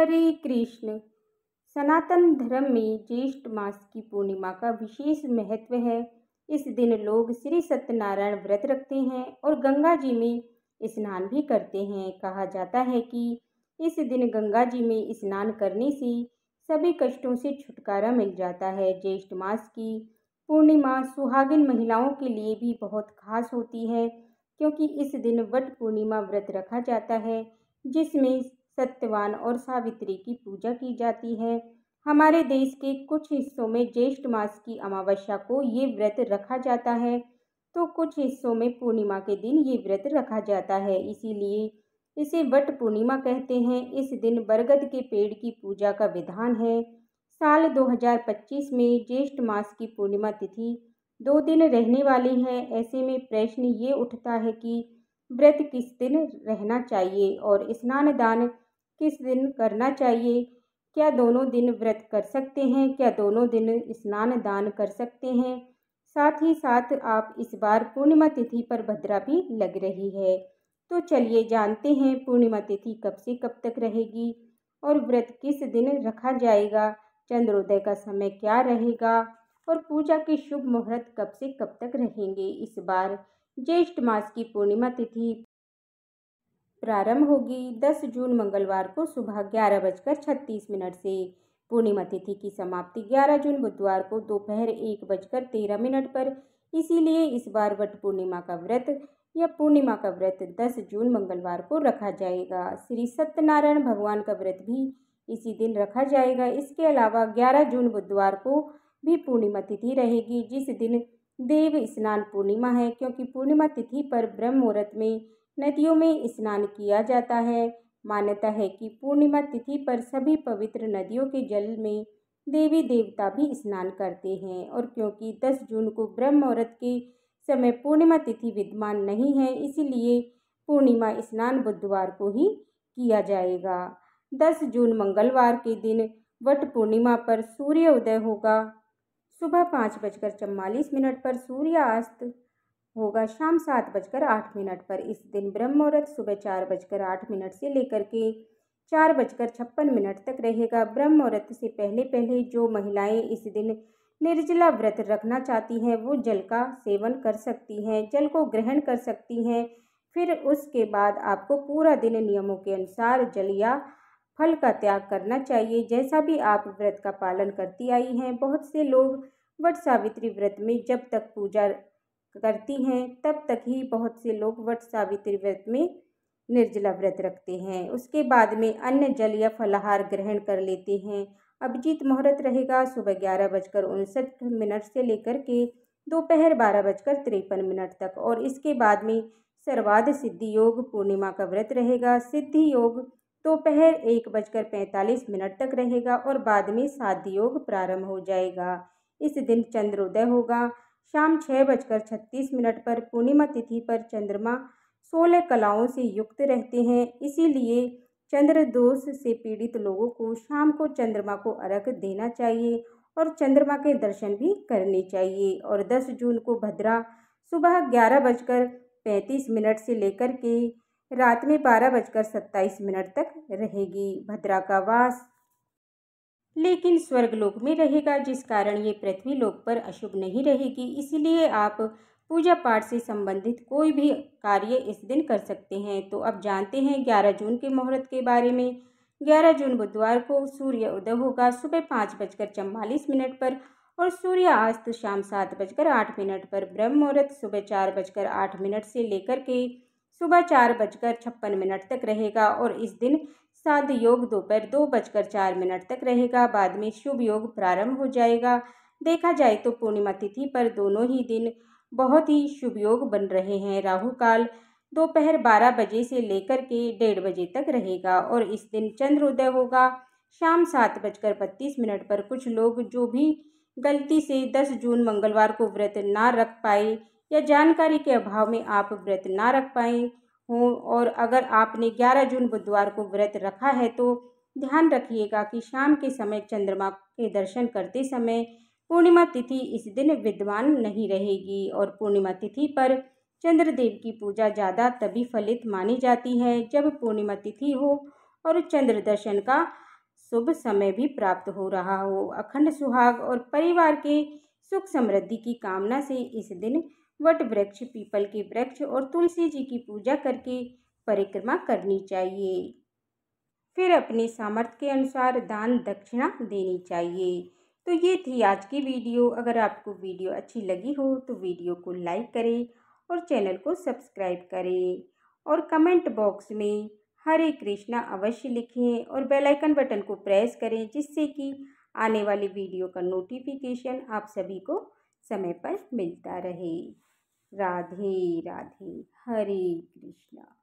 हरे कृष्ण। सनातन धर्म में ज्येष्ठ मास की पूर्णिमा का विशेष महत्व है। इस दिन लोग श्री सत्यनारायण व्रत रखते हैं और गंगा जी में स्नान भी करते हैं। कहा जाता है कि इस दिन गंगा जी में स्नान करने से सभी कष्टों से छुटकारा मिल जाता है। ज्येष्ठ मास की पूर्णिमा सुहागिन महिलाओं के लिए भी बहुत खास होती है, क्योंकि इस दिन वट पूर्णिमा व्रत रखा जाता है, जिसमें सत्यवान और सावित्री की पूजा की जाती है। हमारे देश के कुछ हिस्सों में ज्येष्ठ मास की अमावस्या को ये व्रत रखा जाता है, तो कुछ हिस्सों में पूर्णिमा के दिन ये व्रत रखा जाता है, इसीलिए इसे वट पूर्णिमा कहते हैं। इस दिन बरगद के पेड़ की पूजा का विधान है। साल 2025 में ज्येष्ठ मास की पूर्णिमा तिथि 2 दिन रहने वाली है। ऐसे में प्रश्न ये उठता है कि व्रत किस दिन रहना चाहिए और स्नान दान किस दिन करना चाहिए। क्या दोनों दिन व्रत कर सकते हैं? क्या दोनों दिन स्नान दान कर सकते हैं? साथ ही साथ आप इस बार पूर्णिमा तिथि पर भद्रा भी लग रही है, तो चलिए जानते हैं पूर्णिमा तिथि कब से कब तक रहेगी और व्रत किस दिन रखा जाएगा, चंद्रोदय का समय क्या रहेगा और पूजा के शुभ मुहूर्त कब से कब तक रहेंगे। इस बार ज्येष्ठ मास की पूर्णिमा तिथि प्रारंभ होगी 10 जून मंगलवार को सुबह 11:36 से। पूर्णिमा तिथि की समाप्ति 11 जून बुधवार को दोपहर 1:13 पर। इसीलिए इस बार वट पूर्णिमा का व्रत या पूर्णिमा का व्रत 10 जून मंगलवार को रखा जाएगा। श्री सत्यनारायण भगवान का व्रत भी इसी दिन रखा जाएगा। इसके अलावा 11 जून बुधवार को भी पूर्णिमा तिथि रहेगी, जिस दिन देव स्नान पूर्णिमा है, क्योंकि पूर्णिमा तिथि पर ब्रह्म मुहूर्त में नदियों में स्नान किया जाता है। मान्यता है कि पूर्णिमा तिथि पर सभी पवित्र नदियों के जल में देवी देवता भी स्नान करते हैं, और क्योंकि 10 जून को ब्रह्म मुहूर्त के समय पूर्णिमा तिथि विद्यमान नहीं है, इसलिए पूर्णिमा स्नान बुधवार को ही किया जाएगा। 10 जून मंगलवार के दिन वट पूर्णिमा पर सूर्य उदय होगा सुबह 5:44 पर। सूर्यास्त होगा शाम 7:08 पर। इस दिन ब्रह्म मुहूर्त सुबह 4:08 से लेकर के 4:56 तक रहेगा। ब्रह्म मुहूर्त से पहले पहले जो महिलाएं इस दिन निर्जला व्रत रखना चाहती हैं, वो जल का सेवन कर सकती हैं, जल को ग्रहण कर सकती हैं। फिर उसके बाद आपको पूरा दिन नियमों के अनुसार जल या फल का त्याग करना चाहिए, जैसा भी आप व्रत का पालन करती आई हैं। बहुत से लोग वट सावित्री व्रत में जब तक पूजा करती हैं तब तक ही बहुत से लोग वट सावित्री व्रत में निर्जला व्रत रखते हैं। उसके बाद में अन्न जल या फलाहार ग्रहण कर लेते हैं। अभिजीत मुहूर्त रहेगा सुबह 11:59 से लेकर के दोपहर 12:53 तक, और इसके बाद में सर्वाध सिद्धि योग पूर्णिमा का व्रत रहेगा। सिद्धि योग दोपहर 1:45 तक रहेगा और बाद में साध्य योग प्रारंभ हो जाएगा। इस दिन चंद्रोदय होगा शाम 6:36 पर। पूर्णिमा तिथि पर चंद्रमा 16 कलाओं से युक्त रहते हैं, इसीलिए चंद्र दोष से पीड़ित लोगों को शाम को चंद्रमा को अर्घ्य देना चाहिए और चंद्रमा के दर्शन भी करने चाहिए। और 10 जून को भद्रा सुबह 11:35 से लेकर के रात में 12:27 तक रहेगी। भद्रा का वास लेकिन स्वर्गलोक में रहेगा, जिस कारण ये पृथ्वी लोक पर अशुभ नहीं रहेगी। इसीलिए आप पूजा पाठ से संबंधित कोई भी कार्य इस दिन कर सकते हैं। तो अब जानते हैं 11 जून के मुहूर्त के बारे में। 11 जून बुधवार को सूर्य उदय होगा सुबह 5:44 पर और सूर्यास्त शाम 7:08 पर। ब्रह्म मुहूर्त सुबह 4:08 से लेकर के सुबह 4:56 तक रहेगा और इस दिन साध्य योग दोपहर 2:04 तक रहेगा। बाद में शुभ योग प्रारंभ हो जाएगा। देखा जाए तो पूर्णिमा तिथि पर दोनों ही दिन बहुत ही शुभ योग बन रहे हैं। राहु काल दोपहर 12 बजे से लेकर के 1:30 बजे तक रहेगा और इस दिन चंद्रोदय होगा शाम 7:32 पर। कुछ लोग जो भी गलती से 10 जून मंगलवार को व्रत ना रख पाए या जानकारी के अभाव में आप व्रत ना रख पाए हों, और अगर आपने 11 जून बुधवार को व्रत रखा है तो ध्यान रखिएगा कि शाम के समय चंद्रमा के दर्शन करते समय पूर्णिमा तिथि इस दिन विद्यमान नहीं रहेगी। और पूर्णिमा तिथि पर चंद्रदेव की पूजा ज़्यादा तभी फलित मानी जाती है जब पूर्णिमा तिथि हो और चंद्र दर्शन का शुभ समय भी प्राप्त हो रहा हो। अखंड सुहाग और परिवार के सुख समृद्धि की कामना से इस दिन वट वृक्ष, पीपल के वृक्ष और तुलसी जी की पूजा करके परिक्रमा करनी चाहिए। फिर अपने सामर्थ्य के अनुसार दान दक्षिणा देनी चाहिए। तो ये थी आज की वीडियो। अगर आपको वीडियो अच्छी लगी हो तो वीडियो को लाइक करें और चैनल को सब्सक्राइब करें और कमेंट बॉक्स में हरे कृष्णा अवश्य लिखें और बेल आइकन बटन को प्रेस करें, जिससे कि आने वाली वीडियो का नोटिफिकेशन आप सभी को समय पर मिलता रहे। राधे राधे, हरे कृष्णा।